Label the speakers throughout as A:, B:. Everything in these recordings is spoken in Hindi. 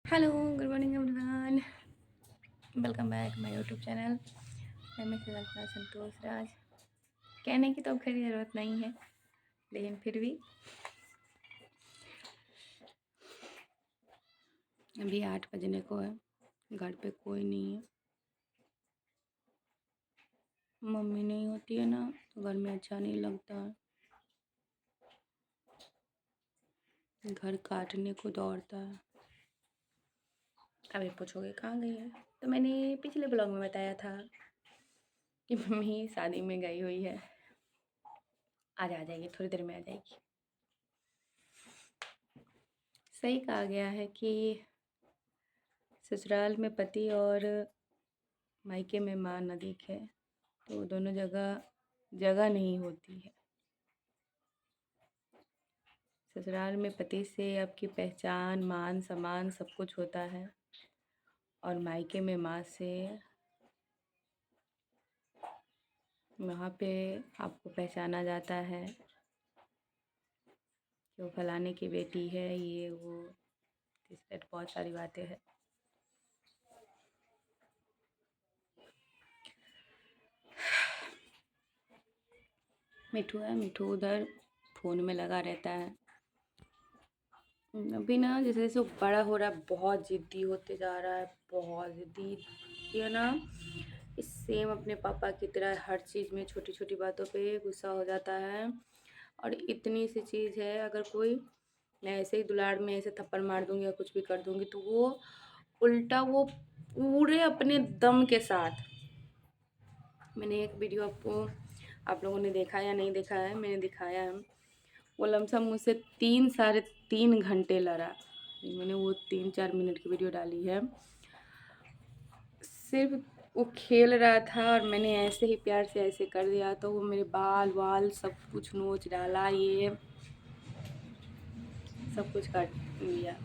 A: Hello, good morning everyone. Welcome back my YouTube channel. मैं मिसेस अल्फा संतोष राज। कहने की तो अब खैर ज़रूरत नहीं है, लेकिन फिर भी अभी 8 बजने को है। घर पे कोई नहीं है। मम्मी नहीं होती है ना, तो घर में अच्छा नहीं लगता है। घर काटने को दौड़ता है। अभी पूछोगे कहाँ गई है, तो मैंने पिछले ब्लॉग में बताया था कि मम्मी शादी में गई हुई है। आज आ जाएगी, थोड़ी देर में आ जाएगी। सही कहा गया है कि ससुराल में पति और मायके में माँ न दिखे तो दोनों जगह जगह नहीं होती है। ससुराल में पति से आपकी पहचान, मान सम्मान सब कुछ होता है, और मायके में माँ से वहाँ पे आपको पहचाना जाता है कि वो फलाने की बेटी है, ये वो, इस तरह बहुत सारी बातें हैं। मिठू है, मिठू उधर फ़ोन में लगा रहता है। अभी ना जैसे जैसे वो बड़ा हो रहा है, बहुत ज़िद्दी होते जा रहा है, बहुत ज़िद्दी। ये ना इस सेम अपने पापा की तरह हर चीज़ में छोटी छोटी बातों पे गुस्सा हो जाता है। और इतनी सी चीज़ है, अगर कोई, मैं ऐसे ही दुलार में ऐसे थप्पड़ मार दूंगी या कुछ भी कर दूंगी तो वो उल्टा वो पूरे अपने दम के साथ। मैंने एक वीडियो आपको, आप लोगों ने देखा या नहीं देखा है, मैंने दिखाया है। वो लमसम मुझसे 3 साढ़े 3 घंटे लड़ा। मैंने वो 3-4 मिनट की वीडियो डाली है। सिर्फ वो खेल रहा था और मैंने ऐसे ही प्यार से ऐसे कर दिया तो वो मेरे बाल वाल सब कुछ नोच डाला, ये सब कुछ काट लिया।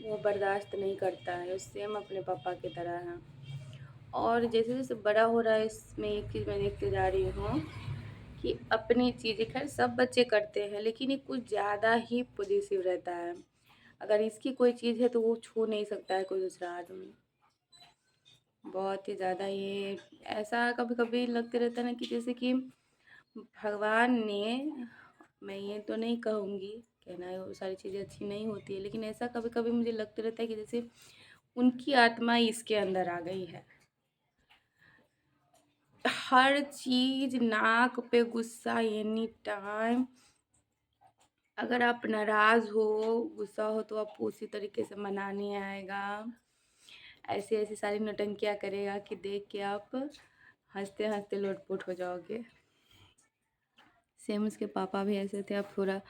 A: वो बर्दाश्त नहीं करता है, उससे हम अपने पापा की तरह हैं। और जैसे जैसे बड़ा हो रहा है, इसमें एक चीज़ मैं देखते जा रही हूँ कि अपनी चीज़ें, खैर सब बच्चे करते हैं, लेकिन ये कुछ ज़्यादा ही पॉजिटिव रहता है। अगर इसकी कोई चीज़ है तो वो छू नहीं सकता है कोई दूसरा आदमी। बहुत ही ज़्यादा ये ऐसा कभी कभी लगते रहता है ना कि जैसे कि भगवान ने, मैं ये तो नहीं कहूँगी, कहना है वो सारी चीज़ें अच्छी नहीं होती है, लेकिन ऐसा कभी कभी मुझे लगता रहता है कि जैसे उनकी आत्मा इसके अंदर आ गई है। हर चीज़ नाक पे गुस्सा एनी टाइम। अगर आप नाराज़ हो, गुस्सा हो, तो आपको उसी तरीके से मनाने आएगा। ऐसी ऐसी सारी नौटंकियाँ करेगा कि देख के आप हंसते हंसते लोटपोट हो जाओगे। सेम उसके पापा भी ऐसे थे। अब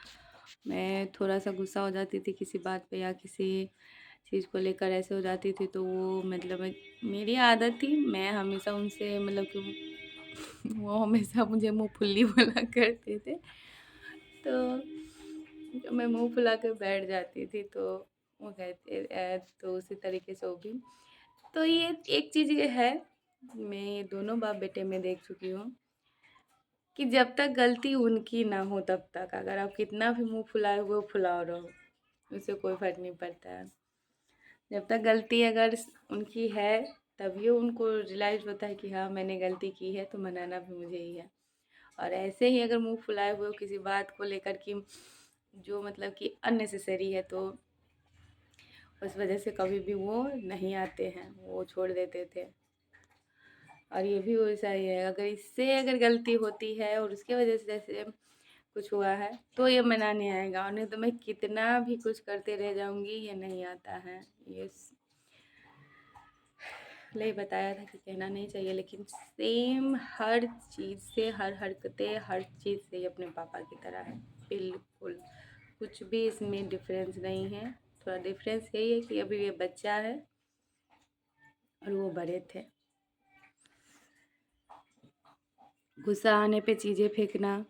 A: मैं थोड़ा सा गुस्सा हो जाती थी किसी बात पे या किसी चीज़ को लेकर ऐसे हो जाती थी, तो वो मतलब मेरी आदत थी, मैं हमेशा उनसे मतलब कि वो हमेशा मुझे मुँह फुल्ली बोला करते थे। तो जब मैं मुँह फुला कर बैठ जाती थी तो वो कहते तो उसी तरीके से वो भी। तो ये एक चीज़ ये है, मैं ये दोनों बाप बेटे में देख चुकी हूँ कि जब तक गलती उनकी ना हो तब तक अगर आप कितना भी मुंह फुलाए हुए फुलाओ रहो, उससे कोई फर्क नहीं पड़ता है। जब तक गलती अगर उनकी है, तभी उनको रियलाइज़ होता है कि हाँ मैंने गलती की है, तो मनाना भी मुझे ही है। और ऐसे ही अगर मुंह फुलाए हुए किसी बात को लेकर कि जो मतलब कि अननेसेसरी है, तो उस वजह से कभी भी वो नहीं आते हैं, वो छोड़ देते थे। और ये भी वैसा ही है, अगर इससे अगर गलती होती है और उसके वजह से जैसे कुछ हुआ है तो ये मनाने आएगा, और नहीं तो मैं कितना भी कुछ करते रह जाऊंगी, ये नहीं आता है। ये इसलिए बताया था कि कहना नहीं चाहिए, लेकिन सेम हर चीज़ से, हर हरकतें, हर चीज़ से ये अपने पापा की तरह है, बिल्कुल कुछ भी इसमें डिफरेंस नहीं है। थोड़ा डिफरेंस यही है कि अभी ये बच्चा है और वो बड़े थे। गुस्सा आने पे चीज़ें फेंकना,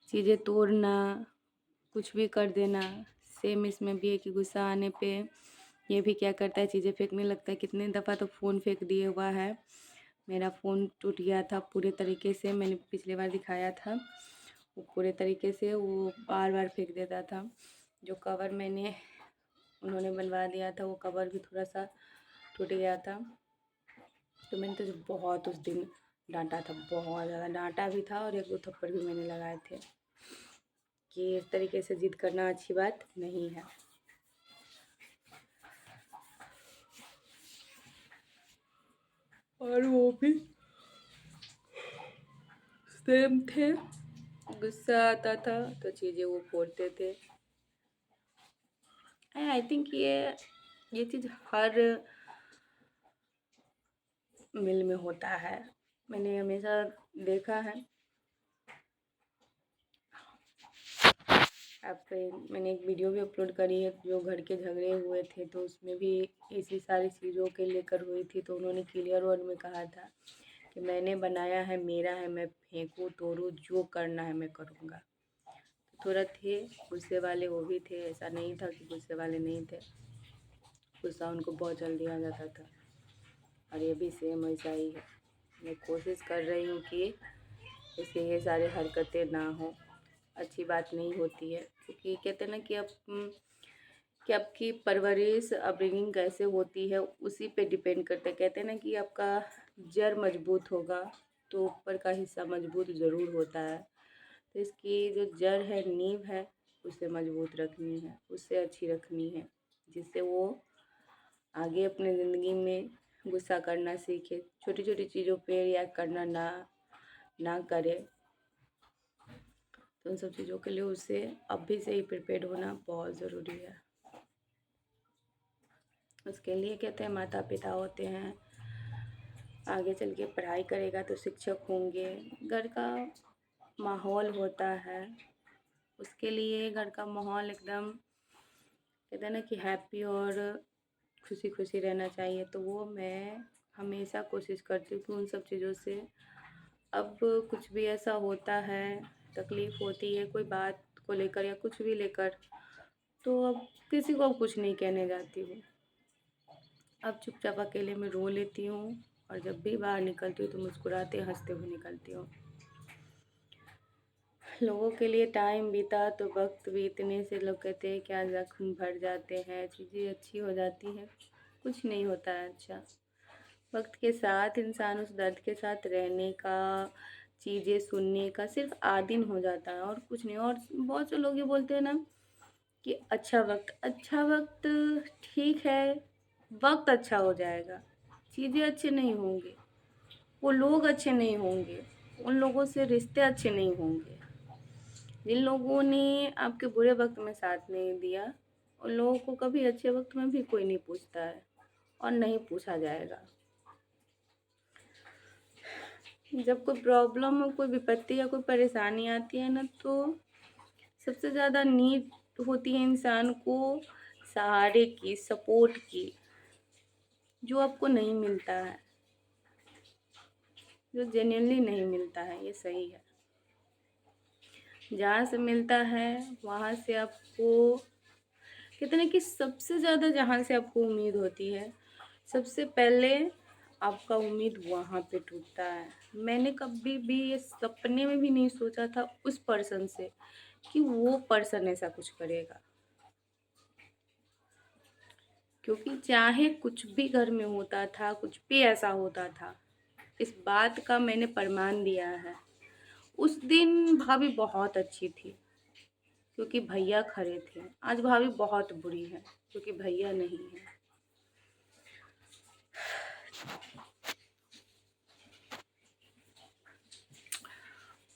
A: चीज़ें तोड़ना, कुछ भी कर देना। सेम इसमें भी है कि गुस्सा आने पे ये भी क्या करता है, चीज़ें फेंकने लगता है। कितने दफ़ा तो फ़ोन फेंक दिए हुआ है। मेरा फ़ोन टूट गया था पूरे तरीके से, मैंने पिछली बार दिखाया था। वो पूरे तरीके से वो बार बार फेंक देता था। जो कवर उन्होंने बनवा दिया था वो कवर भी थोड़ा सा टूट गया था। तो मैंने तो बहुत उस दिन डांटा था, बहुत ज़्यादा डांटा भी था और 1-2 थप्पड़ भी मैंने लगाए थे कि इस तरीके से जिद करना अच्छी बात नहीं है। और वो भी सेम थे, गुस्सा आता था तो चीज़ें वो फोड़ते थे। आई थिंक ये चीज़ हर मिल में होता है, मैंने हमेशा देखा है। मैंने एक वीडियो भी अपलोड करी है जो घर के झगड़े हुए थे, तो उसमें भी इसी सारी चीज़ों के लेकर हुई थी। तो उन्होंने क्लियर वर्ड में कहा था कि मैंने बनाया है, मेरा है, मैं फेंकूँ तोड़ूँ जो करना है मैं करूँगा। तो थोड़ा थे गुस्से वाले वो भी थे, ऐसा नहीं था कि गुस्से वाले नहीं थे। गुस्सा उनको बहुत जल्दी आ जाता था और ये भी सेम वैसा ही है। मैं कोशिश कर रही हूँ कि इससे ये सारी हरकतें ना हो, अच्छी बात नहीं होती है। क्योंकि कहते हैं ना कि आपकी परवरिश अपब्रिंगिंग कैसे होती है उसी पे डिपेंड करते हैं। कहते हैं ना कि आपका जड़ मजबूत होगा तो ऊपर का हिस्सा मजबूत ज़रूर होता है। तो इसकी जो जड़ है, नींव है, उसे मजबूत रखनी है, उससे अच्छी रखनी है, जिससे वो आगे अपने ज़िंदगी में गुस्सा करना सीखे, छोटी छोटी चीज़ों पे रिएक्ट करना ना करे। तो उन सब चीज़ों के लिए उसे अभी से ही प्रिपेयर होना बहुत ज़रूरी है। उसके लिए कहते हैं माता पिता होते हैं, आगे चल के पढ़ाई करेगा तो शिक्षक होंगे, घर का माहौल होता है, उसके लिए घर का माहौल एकदम कहते हैं ना कि हैप्पी और खुशी खुशी रहना चाहिए। तो वो मैं हमेशा कोशिश करती हूँ कि उन सब चीज़ों से अब कुछ भी ऐसा होता है, तकलीफ़ होती है कोई बात को लेकर या कुछ भी लेकर, तो अब किसी को कुछ नहीं कहने जाती हूँ। अब चुपचाप अकेले में रो लेती हूँ और जब भी बाहर निकलती हूँ तो मुस्कुराते हंसते हुए निकलती हूँ। लोगों के लिए टाइम बीता तो वक्त बीतने से लोग कहते हैं क्या जख्म भर जाते हैं, चीज़ें अच्छी हो जाती हैं। कुछ नहीं होता है अच्छा। वक्त के साथ इंसान उस दर्द के साथ रहने का, चीज़ें सुनने का सिर्फ आदीन हो जाता है और कुछ नहीं। और बहुत से लोग ये बोलते हैं ना कि अच्छा वक्त ठीक है, वक्त अच्छा हो जाएगा, चीज़ें अच्छे नहीं होंगी, वो लोग अच्छे नहीं होंगे, उन लोगों से रिश्ते अच्छे नहीं होंगे। जिन लोगों ने आपके बुरे वक्त में साथ नहीं दिया उन लोगों को कभी अच्छे वक्त में भी कोई नहीं पूछता है और नहीं पूछा जाएगा। जब कोई प्रॉब्लम हो, कोई विपत्ति या कोई परेशानी आती है ना, तो सबसे ज़्यादा नीड होती है इंसान को सहारे की, सपोर्ट की, जो आपको नहीं मिलता है, जो जेन्युइनली नहीं मिलता है। ये सही है, जहाँ से मिलता है वहाँ से आपको कहते हैं कि सबसे ज़्यादा जहाँ से आपको उम्मीद होती है, सबसे पहले आपका उम्मीद वहाँ पे टूटता है। मैंने कभी भी ये सपने में भी नहीं सोचा था उस पर्सन से कि वो पर्सन ऐसा कुछ करेगा। क्योंकि चाहे कुछ भी घर में होता था, कुछ भी ऐसा होता था, इस बात का मैंने प्रमाण दिया है। उस दिन भाभी बहुत अच्छी थी क्योंकि भैया खड़े थे, आज भाभी बहुत बुरी है क्योंकि भैया नहीं है।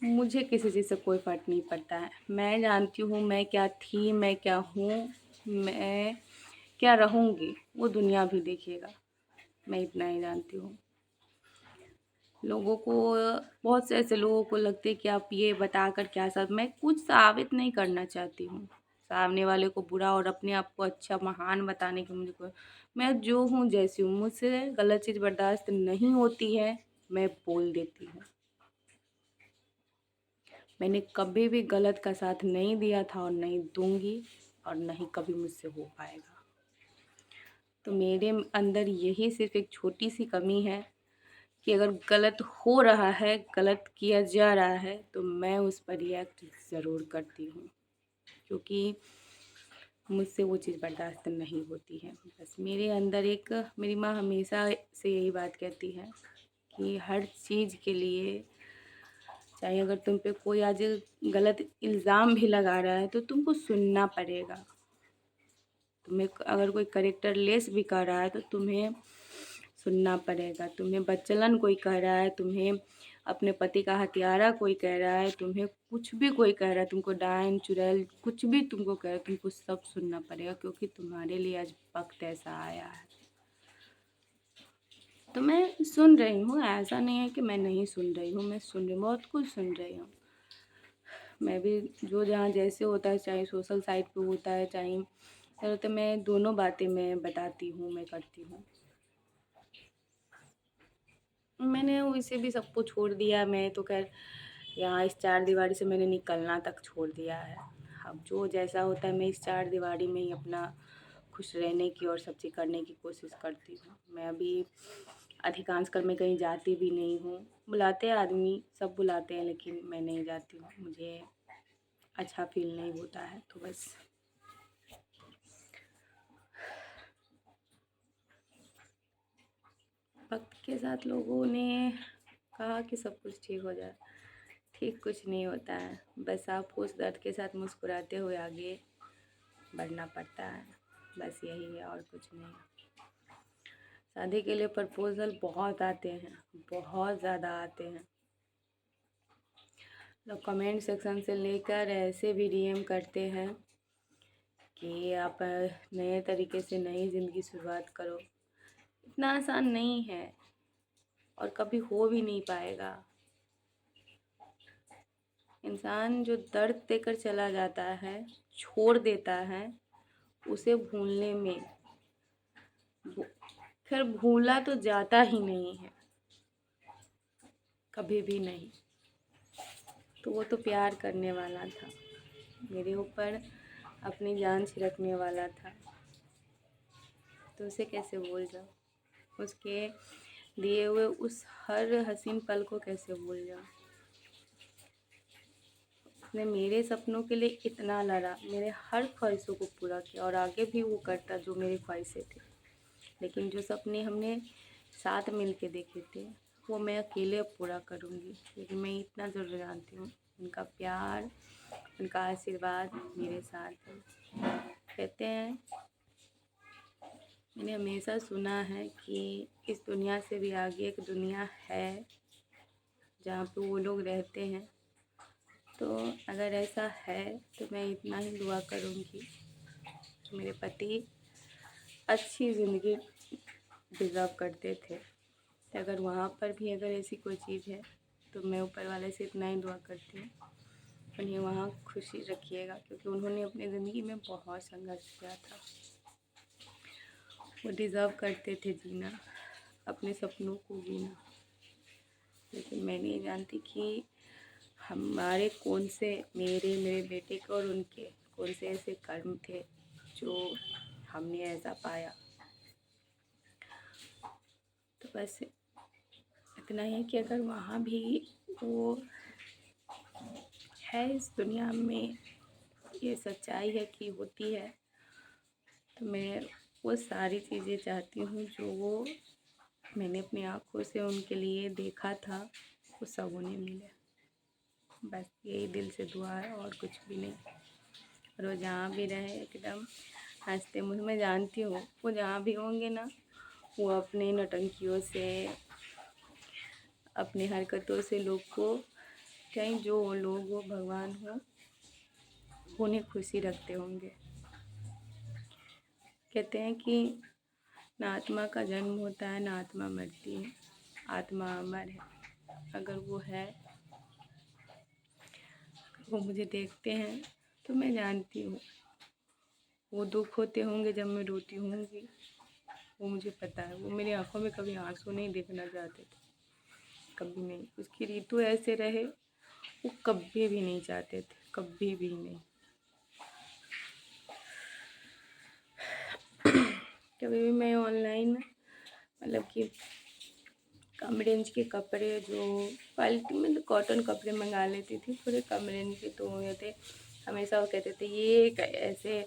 A: मुझे किसी चीज़ से कोई फ़र्क नहीं पड़ता है। मैं जानती हूँ मैं क्या थी, मैं क्या हूँ, मैं क्या रहूँगी, वो दुनिया भी देखेगा। मैं इतना ही जानती हूँ। लोगों को बहुत से ऐसे लोगों को लगता है कि आप ये बताकर क्या मैं कुछ साबित नहीं करना चाहती हूँ सामने वाले को बुरा और अपने आप को अच्छा महान बताने की मुझे कोई। मैं जो हूँ जैसी हूँ, मुझसे गलत चीज़ बर्दाश्त नहीं होती है, मैं बोल देती हूँ। मैंने कभी भी गलत का साथ नहीं दिया था और नहीं दूंगी और नहीं कभी मुझसे हो पाएगा। तो मेरे अंदर यही सिर्फ एक छोटी सी कमी है कि अगर गलत हो रहा है, गलत किया जा रहा है, तो मैं उस पर रिएक्ट ज़रूर करती हूँ, क्योंकि मुझसे वो चीज़ बर्दाश्त नहीं होती है। बस मेरे अंदर एक, मेरी माँ हमेशा से यही बात कहती है कि हर चीज़ के लिए, चाहे अगर तुम पे कोई आज गलत इल्ज़ाम भी लगा रहा है तो तुमको सुनना पड़ेगा। तुम्हें अगर कोई करेक्टर लेस भी कर रहा है तो तुम्हें सुनना पड़ेगा। तुम्हें बच्चलन कोई कह रहा है, तुम्हें अपने पति का हत्यारा कोई कह रहा है, तुम्हें कुछ भी कोई कह रहा है, तुमको डायन चुड़ैल कुछ भी तुमको कह रहा है, तुमको सब सुनना पड़ेगा, क्योंकि तुम्हारे लिए आज वक्त ऐसा आया है। तो मैं सुन रही हूँ, ऐसा नहीं है कि मैं नहीं सुन रही हूँ, मैं सुन रही हूँ, बहुत कुछ सुन रही हूँ। मैं भी जो जहाँ जैसे होता है, चाहे सोशल साइट पे होता है, चाहे तो मैं दोनों बातें मैं बताती हूँ, मैं करती हूँ। मैंने वैसे भी सबको छोड़ दिया। मैं तो खैर यहाँ इस चार दीवारी से मैंने निकलना तक छोड़ दिया है। अब जो जैसा होता है, मैं इस चार दीवारी में ही अपना खुश रहने की और सब चीज़ करने की कोशिश करती हूँ। मैं अभी अधिकांश कर मैं कहीं जाती भी नहीं हूँ। बुलाते हैं आदमी, सब बुलाते हैं, लेकिन मैं नहीं जाती हूँ, मुझे अच्छा फील नहीं होता है। तो बस वक्त के साथ लोगों ने कहा कि सब कुछ ठीक हो जाए। ठीक कुछ नहीं होता है, बस आपको उस दर्द के साथ मुस्कुराते हुए आगे बढ़ना पड़ता है, बस यही है और कुछ नहीं। शादी के लिए प्रपोज़ल बहुत आते हैं, बहुत ज़्यादा आते हैं। लोग कमेंट सेक्शन से लेकर ऐसे भी डीएम करते हैं कि आप नए तरीके से नई ज़िंदगी शुरुआत करो। इतना आसान नहीं है और कभी हो भी नहीं पाएगा। इंसान जो दर्द देकर चला जाता है, छोड़ देता है, उसे भूलने में खैर भूला तो जाता ही नहीं है, कभी भी नहीं। तो वो तो प्यार करने वाला था, मेरे ऊपर अपनी जान छिड़कने वाला था, तो उसे कैसे भूल जाऊँ? उसके दिए हुए उस हर हसीन पल को कैसे भूल जाऊँ? उसने मेरे सपनों के लिए इतना लड़ा, मेरे हर ख्वाहिशों को पूरा किया और आगे भी वो करता जो मेरी ख्वाहिशें थी। लेकिन जो सपने हमने साथ मिल के देखे थे, वो मैं अकेले अब पूरा करूँगी। लेकिन मैं इतना ज़रूर जानती हूँ, उनका प्यार, उनका आशीर्वाद मेरे साथ है। कहते हैं, मैंने हमेशा सुना है कि इस दुनिया से भी आगे एक दुनिया है जहाँ पे वो लोग रहते हैं। तो अगर ऐसा है तो मैं इतना ही दुआ करूँगी कि मेरे पति अच्छी ज़िंदगी डिज़र्व करते थे। तो अगर वहाँ पर भी अगर ऐसी कोई चीज़ है तो मैं ऊपर वाले से इतना ही दुआ करती हूँ, उन्हें वहाँ खुशी रखिएगा, क्योंकि उन्होंने अपनी ज़िंदगी में बहुत संघर्ष किया था। वो डिज़र्व करते थे जीना, अपने सपनों को जीना। लेकिन मैं नहीं जानती कि हमारे कौन से, मेरे बेटे के और उनके कौन से ऐसे कर्म थे जो हमने ऐसा पाया। तो बस इतना ही कि अगर वहाँ भी वो है, इस दुनिया में ये सच्चाई है कि होती है, तो मैं वो सारी चीज़ें चाहती हूँ जो वो मैंने अपनी आँखों से उनके लिए देखा था, वो सब उन्हें मिले। बस यही दिल से दुआ है और कुछ भी नहीं। और वो जहाँ भी रहे एकदम हंसते मुँह। मैं जानती हूँ वो जहाँ भी होंगे ना, वो अपने नौटंकियों से, अपनी हरकतों से लोग को, चाहे जो लोग हो, भगवान हो, उन्हें खुशी रखते होंगे। कहते हैं कि ना आत्मा का जन्म होता है, ना आत्मा मरती है, आत्मा अमर है। अगर वो है, वो मुझे देखते हैं, तो मैं जानती हूँ वो दुख होते होंगे जब मैं रोती होंगी, वो मुझे पता है। वो मेरी आंखों में कभी आंसू नहीं देखना चाहते थे, कभी नहीं। उसकी ऋतु ऐसे रहे, वो कभी भी नहीं चाहते थे, कभी भी नहीं। कभी भी मैं ऑनलाइन मतलब कि कम रेंज के कपड़े जो क्वालिटी में, कॉटन कपड़े मंगा लेती थी, थोड़े कम रेंज के। तो ये थे, हमेशा वो कहते थे ये ऐसे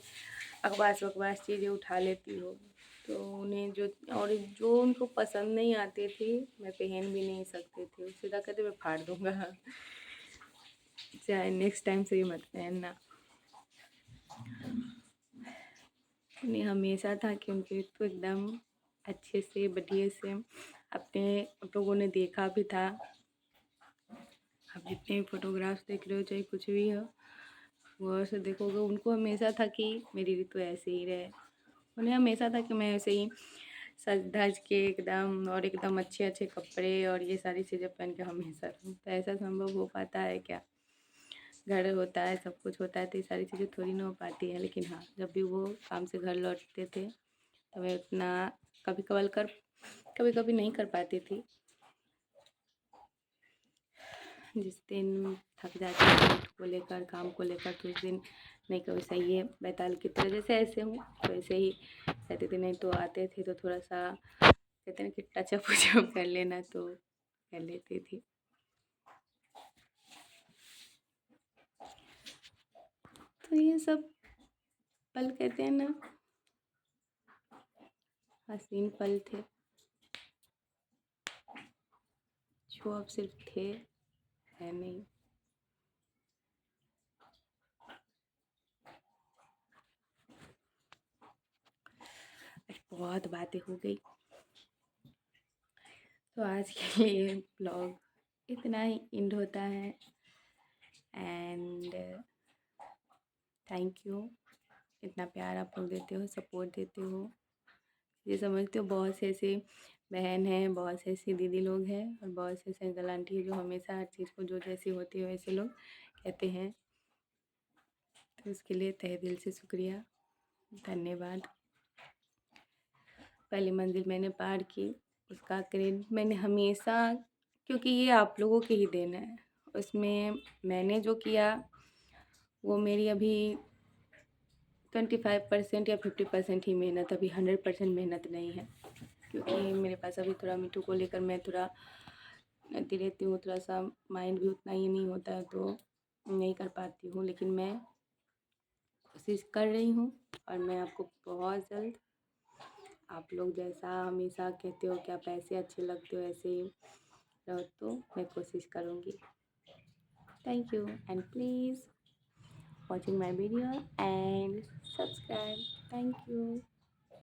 A: अकबास बकवास चीज़ें उठा लेती हो। तो उन्हें जो उनको पसंद नहीं आते थे, मैं पहन भी नहीं सकती थी, सीधा कहते मैं फाड़ दूँगा, चाहे नेक्स्ट टाइम से ये मत पहनना। उन्हें हमेशा था कि उनके तो एकदम अच्छे से बढ़िया से अपने आप लोगों ने देखा भी था। आप जितने भी फोटोग्राफ्स देख रहे हो, चाहे कुछ भी हो, वो से देखोगे, उनको हमेशा था कि मेरी ऋतु ऐसे ही रहे। उन्हें हमेशा था कि मैं ऐसे ही सज धज के एकदम, और एकदम अच्छे अच्छे कपड़े और ये सारी चीज़ें पहन के हमेशा रहूँ। तो ऐसा संभव हो पाता है क्या? घर होता है, सब कुछ होता है, तो ये सारी चीज़ें थोड़ी ना हो पाती हैं। लेकिन हाँ, जब भी वो काम से घर लौटते थे तो मैं उतना कभी कभी नहीं कर पाती थी। जिस दिन थक जाती थी को लेकर, काम को लेकर, तो उस दिन नहीं, कभी सही है बैताल की तरह जैसे ऐसे हूँ वैसे ही रहते थे। नहीं तो आते थे तो थोड़ा सा कहते हैं कि टचअप वचअप कर लेना, तो कर लेती थी। तो ये सब पल कहते हैं ना, हसीन पल थे जो अब सिर्फ थे, है नहीं। बहुत बातें हो गई, तो आज के लिए ब्लॉग इतना ही एंड होता है। एंड थैंक यू, इतना प्यार आप लोग देते हो, सपोर्ट देते हो। ये समझते हो बहुत से ऐसे बहन हैं, बहुत से ऐसी दीदी लोग हैं, और बहुत से ऐसे अंकल आंटी है जो हमेशा हर चीज़ को जो जैसी होती है वैसे लोग कहते हैं। तो इसके लिए तहे दिल से शुक्रिया, धन्यवाद। पहली मंजिल मैंने पार की, उसका क्रेडिट मैंने हमेशा, क्योंकि ये आप लोगों की ही देन है। उसमें मैंने जो किया वो मेरी अभी 25% या 50% ही मेहनत, अभी 100% मेहनत नहीं है। क्योंकि मेरे पास अभी थोड़ा मिट्टू को लेकर मैं थोड़ा रहती हूँ, थोड़ा सा माइंड भी उतना ही नहीं होता है, तो नहीं कर पाती हूँ। लेकिन मैं कोशिश कर रही हूँ, और मैं आपको बहुत जल्द, आप लोग जैसा हमेशा कहते हो कि आप ऐसे अच्छे लगते हो, ऐसे ही रहो, तो मैं कोशिश करूँगी। Thank you, and please watching my video and subscribe. Thank you.